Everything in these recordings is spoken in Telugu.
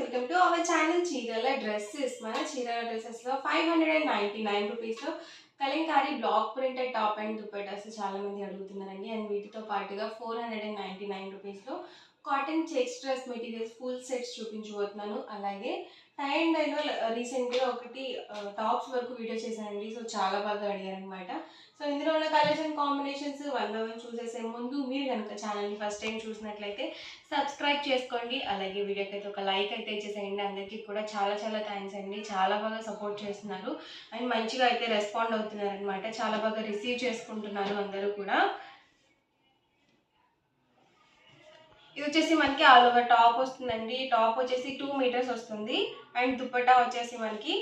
వెల్కమ్ టు అవర్ ఛానల్ చీరల డ్రెస్సెస్. మన చీరల డ్రెస్సెస్లో 599 రూపీస్లో Kalamkari block printed top and dupattas చాలా మంది అడుగుతున్నారండి. అండ్ వీటితో పాటుగా 499 రూపీస్లో cotton checks dress materials full sets చూపించబోతున్నాను. అలాగే టై అండ్ డైలో రీసెంట్గా ఒకటి టాప్స్ వరకు వీడియో చేశానండి. సో చాలా బాగా అడిగారనమాట. సో ఇందులో ఉన్న colours and combinations one by one చూసేసే ముందు మీరు కనుక ఛానల్ని ఫస్ట్ టైం చూసినట్లయితే సబ్స్క్రైబ్ చేసుకోండి. అలాగే వీడియోకి అయితే ఒక లైక్ అయితే ఇచ్చేసేయండి. అందరికీ కూడా చాలా చాలా థ్యాంక్స్ అండి. చాలా బాగా సపోర్ట్ చేస్తున్నారు అండ్ మంచిగా అయితే రెస్పాండ్ అవుతున్నారు అనమాట. చాలా బాగా రిసీవ్ చేసుకుంటున్నారు అందరూ కూడా. ఇది వచ్చేసి మనకి ఆల్ ఓవర్ టాప్ వస్తుందండి. టాప్ వచ్చేసి 2 మీటర్స్ వస్తుంది అండ్ దుపట్టా వచ్చేసి మనకి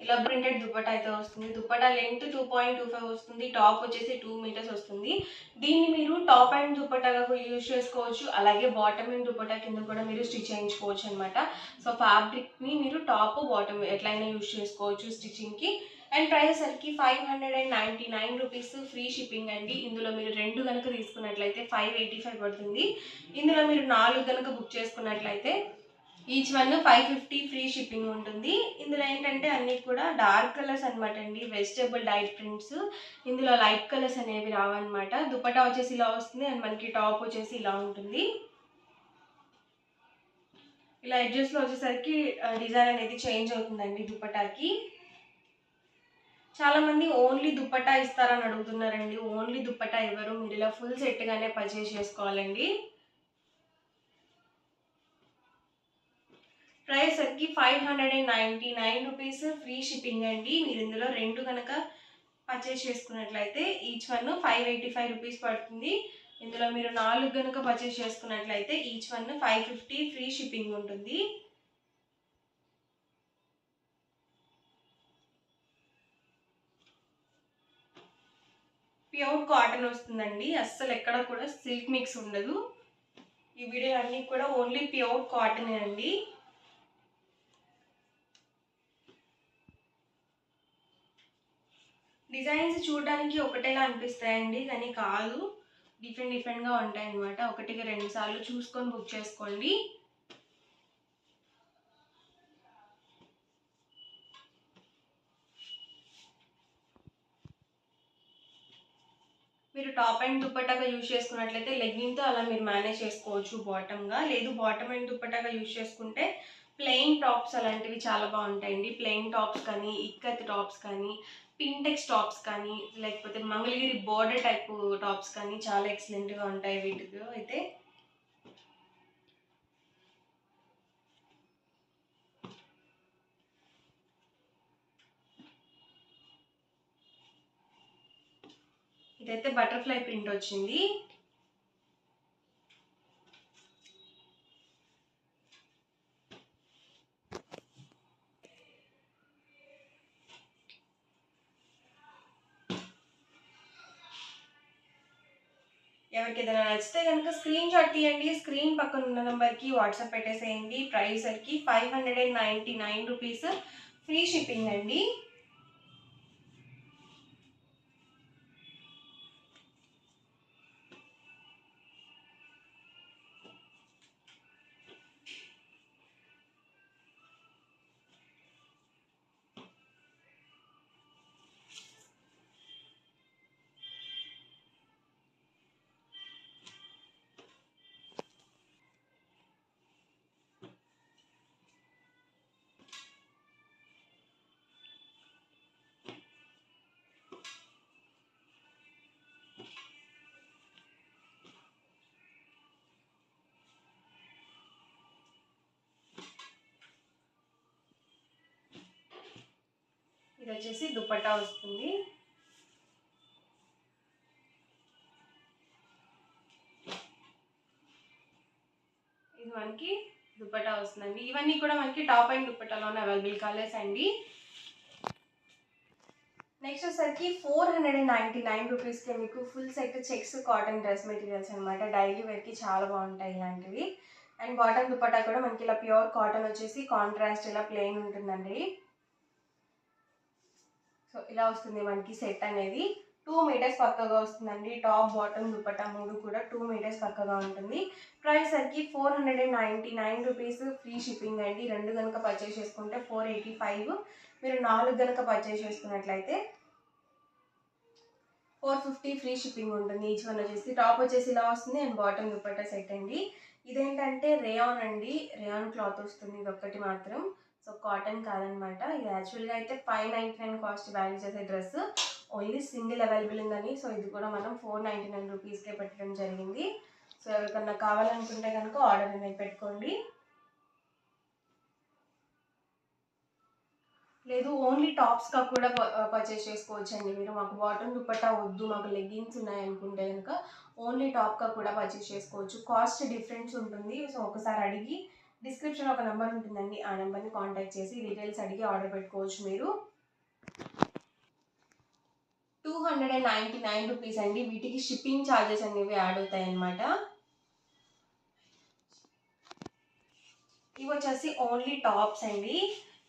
ఇలా ప్రింటెడ్ దుపట్టా అయితే వస్తుంది. దుపట్టా లెంత్ 2.25 వస్తుంది. టాప్ వచ్చేసి 2 మీటర్స్ వస్తుంది. దీన్ని మీరు టాప్ అండ్ దుపట్టాగా యూజ్ చేసుకోవచ్చు. అలాగే బాటమ్ అండ్ దుపట్టా కింద కూడా మీరు స్టిచ్ చేయించుకోవచ్చు అనమాట. సో ఫ్యాబ్రిక్ని మీరు టాప్ బాటమ్ ఎట్లయినా యూజ్ చేసుకోవచ్చు స్టిచ్చింగ్కి. అండ్ ప్రైస్ సరికి 599 రూపీస్ ఫ్రీ షిప్పింగ్ అండి. ఇందులో మీరు 2 కనుక తీసుకున్నట్లయితే 585 పడుతుంది. ఇందులో మీరు 4 కనుక బుక్ చేసుకున్నట్లయితే ఈచ్ వన్ 550 ఫ్రీ షిప్పింగ్ ఉంటుంది. ఇందులో ఏంటంటే అన్నీ కూడా డార్క్ కలర్స్ అనమాట అండి. Vegetable diet prints. ఇందులో లైట్ కలర్స్ అనేవి రావన్నమాట. దుపట్టా వచ్చేసి ఇలా వస్తుంది అండ్ మనకి టాప్ వచ్చేసి ఇలా ఉంటుంది. ఇలా ఎడ్జెస్లో వచ్చేసరికి డిజైన్ అనేది చేంజ్ అవుతుందండి దుపట్టాకి. చాలామంది ఓన్లీ దుపట్టా ఇస్తారని అడుగుతున్నారండి. ఓన్లీ దుపట్టా ఇవ్వరు, మీరు ఇలా ఫుల్ సెట్గానే పర్చేస్ చేసుకోవాలండి. ప్రైస్ వచ్చి 599 రూపీస్ ఫ్రీ షిప్పింగ్ అండి. మీరు ఇందులో 2 కనుక పర్చేస్ చేసుకున్నట్లయితే ఈచ్ వన్ 585 రూపీస్ పడుతుంది. ఇందులో మీరు 4 కనుక పర్చేస్ చేసుకున్నట్లయితే ఈచ్ వన్ 550 ఫ్రీ షిప్పింగ్ ఉంటుంది. ప్యూర్ కాటన్ వస్తుందండి. అస్సలు ఎక్కడ కూడా సిల్క్ మిక్స్ ఉండదు. ఈ వీడియో అన్నీ కూడా ఓన్లీ ప్యూర్ కాటన్ అండి. డిజైన్స్ చూడడానికి ఒకటేలా అనిపిస్తాయండి, కానీ కాదు, డిఫరెంట్గా ఉంటాయి అన్నమాట. ఒకటికి 2 సార్లు చూసుకొని బుక్ చేసుకోండి. మీరు టాప్ అండ్ దుపట్టాగా యూజ్ చేసుకున్నట్లయితే లెగ్గిన్తో అలా మీరు మేనేజ్ చేసుకోవచ్చు బాటమ్గా. లేదు బాటమ్ అండ్ దుపట్టాగా యూజ్ చేసుకుంటే ప్లెయిన్ టాప్స్ అలాంటివి చాలా బాగుంటాయండి. ప్లెయిన్ టాప్స్ కానీ, ఇక్కత్ టాప్స్ కానీ, పింటెక్స్ టాప్స్ కానీ, లేకపోతే మంగళగిరి బోర్డర్ టైప్ టాప్స్ కానీ చాలా ఎక్సలెంట్గా ఉంటాయి వీటితో అయితే. ఇదైతే బటర్ఫ్లై ప్రింట్ వచ్చింది. ఎవరికి ఏదైనా నచ్చితే కనుక స్క్రీన్ షాట్ తీయండి. స్క్రీన్ పక్కన ఉన్న నెంబర్కి వాట్సాప్ పెట్టేసేయండి. ప్రైస్ సరికి 599 రూపీస్ ఫ్రీ షిప్పింగ్ అండి. ఇది వచ్చేసి దుపట్టా వస్తుంది. ఇది మనకి దుపట్టా వస్తుందండి. ఇవన్నీ కూడా మనకి టాప్ అండ్ దుపట్టాలోనే అవైలబుల్ కలర్స్ అండి. నెక్స్ట్ వచ్చేసరికి 499 రూపీస్కి మీకు full set checks cotton dress materials అనమాట. డైలీ వేర్కి చాలా బాగుంటాయి ఇలాంటివి. అండ్ బాటమ్ దుపట్టా కూడా మనకి ఇలా ప్యూర్ కాటన్ వచ్చేసి కాంట్రాస్ట్ ఇలా ప్లెయిన్ ఉంటుందండి. సో ఇలా వస్తుంది మనకి సెట్ అనేది. 2 మీటర్స్ పక్కగా వస్తుందండి. టాప్ బాటమ్ దుపట్టా 3 కూడా 2 మీటర్స్ పక్కగా ఉంటుంది. ప్రైస్ సరికి 499 రూపీస్, ఫ్రీ షిప్పింగ్ అండి. 2 కనుక పర్చేస్ చేసుకుంటే 485. మీరు 4 కనుక పర్చేస్ చేసుకున్నట్లయితే 450 ఫ్రీ షిప్పింగ్ ఉంటుంది. ఈచ్ వన్ వచ్చేసి టాప్ వచ్చేసి ఇలా వస్తుంది అండ్ బాటమ్ దుపట్టా సెట్ అండి. ఇదేంటంటే రేయాన్ అండి, రేయాన్ క్లాత్ వస్తుంది ఇది ఒక్కటి మాత్రం. సో కాటన్ కాదనమాట. ఇది యాక్చువల్గా అయితే 599 కాస్ట్ వాల్యూ చేసే డ్రెస్, ఓన్లీ సింగిల్ అవైలబుల్ ఉందని. సో ఇది కూడా మనం 499 రూపీస్కే పెట్టడం జరిగింది. సో ఎవరికన్నా కావాలనుకుంటే కనుక ఆర్డర్ అనేది పెట్టుకోండి. లేదు ఓన్లీ టాప్స్గా కూడా పర్చేస్ చేసుకోవచ్చండి మీరు. మాకు బాటమ్ దుపట్టా వద్దు, మాకు లెగ్గిన్స్ ఉన్నాయనుకుంటే కనుక ఓన్లీ టాప్గా కూడా పర్చేస్ చేసుకోవచ్చు. కాస్ట్ డిఫరెన్స్ ఉంటుంది. సో ఒకసారి అడిగి డిస్క్రిప్షన్ ఒక నెంబర్ ఉంటుందండి, ఆ నెంబర్ని కాంటాక్ట్ చేసి డీటెయిల్స్ అడిగి ఆర్డర్ పెట్టుకోవచ్చు మీరు. 299 రూపీస్ అండి. వీటికి షిప్పింగ్ ఛార్జెస్ అనేవి యాడ్ అవుతాయి అన్నమాట. ఇవి వచ్చేసి ఓన్లీ టాప్స్ అండి.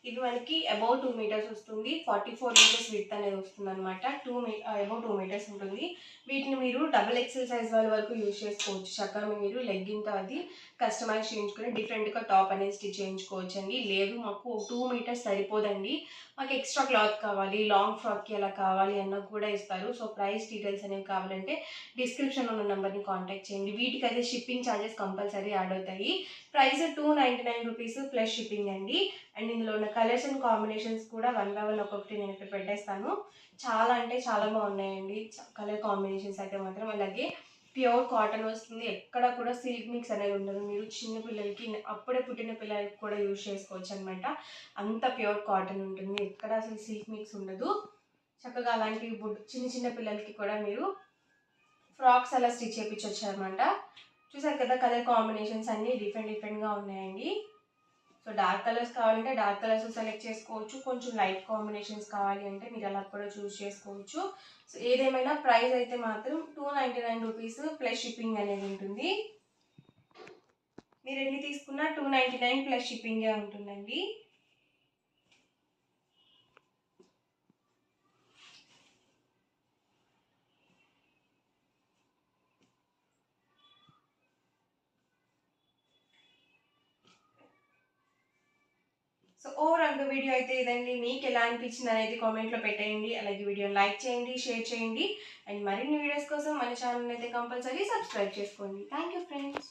ఇది మనకి అబౌవ్ 2 మీటర్స్ వస్తుంది. 44 ఇంచెస్ విడ్త్ అనేది వస్తుంది అనమాట. అబౌవ్ 2 మీటర్స్ ఉంటుంది. వీటిని మీరు డబుల్ ఎక్సెల్ సైజ్ వాళ్ళ వరకు యూజ్ చేసుకోవచ్చు. చక్కగా మీరు లెగ్గిన్తో అది కస్టమైజ్ చేయించుకొని డిఫరెంట్గా టాప్ అనేది స్టిచ్ చేయించుకోవచ్చు అండి. లేదు మాకు 2 మీటర్స్ సరిపోదండి, మాకు ఎక్స్ట్రా క్లాత్ కావాలి, లాంగ్ ఫ్రాక్కి అలా కావాలి అన్న కూడా ఇస్తారు. సో ప్రైస్ డీటెయిల్స్ అనేవి కావాలంటే డిస్క్రిప్షన్ ఉన్న నెంబర్ని కాంటాక్ట్ చేయండి. వీటికి అయితే షిప్పింగ్ ఛార్జెస్ కంపల్సరీ యాడ్ అవుతాయి. ప్రైస్ 299 రూపీస్ ప్లస్ షిప్పింగ్ అండి. అండ్ ఇందులో ఉన్న కలర్స్ అండ్ కాంబినేషన్స్ కూడా 1 by 1 ఒక్కొక్కటి నేను ఇక్కడ పెట్టేస్తాను. చాలా అంటే చాలా బాగున్నాయండి కలర్ కాంబినేషన్స్ అయితే మాత్రం. అలాగే ప్యూర్ కాటన్ వస్తుంది, ఎక్కడ కూడా సిల్క్ మిక్స్ అనేది ఉండదు. మీరు చిన్న పిల్లలకి, అప్పుడే పుట్టిన పిల్లలకి కూడా యూజ్ చేసుకోవచ్చు అనమాట. అంత ప్యూర్ కాటన్ ఉంటుంది, ఎక్కడ అసలు సిల్క్ మిక్స్ ఉండదు. చక్కగా అలాంటి చిన్న చిన్న పిల్లలకి కూడా మీరు ఫ్రాక్స్ అలా స్టిచ్ చేయించవచ్చు అనమాట. చూసారు కదా కలర్ కాంబినేషన్స్ అన్నీ డిఫరెంట్గా ఉన్నాయండి. సో డార్క్ కలర్స్ కావాలంటే డార్క్ కలర్స్ సెలెక్ట్ చేసుకోవచ్చు. కొంచెం లైట్ కాంబినేషన్స్ కావాలి అంటే మీరు అలా కూడా చూస్ చేసుకోవచ్చు. సో ఏదేమైనా ప్రైస్ అయితే మాత్రం 299 రూపీస్ ప్లస్ షిప్పింగ్ అనేది ఉంటుంది. మీరు ఎన్ని తీసుకున్నా 299 ప్లస్ షిప్పింగే ఉంటుందండి. సో ఓవరాల్గా వీడియో అయితే ఇదండి. మీకు ఎలా అనిపించింది అనేది కామెంట్లో పెట్టేయండి. అలాగే వీడియోని లైక్ చేయండి, షేర్ చేయండి. అండ్ మరిన్ని వీడియోస్ కోసం మన ఛానల్ అయితే కంపల్సరీ సబ్స్క్రైబ్ చేసుకోండి. Thank you friends.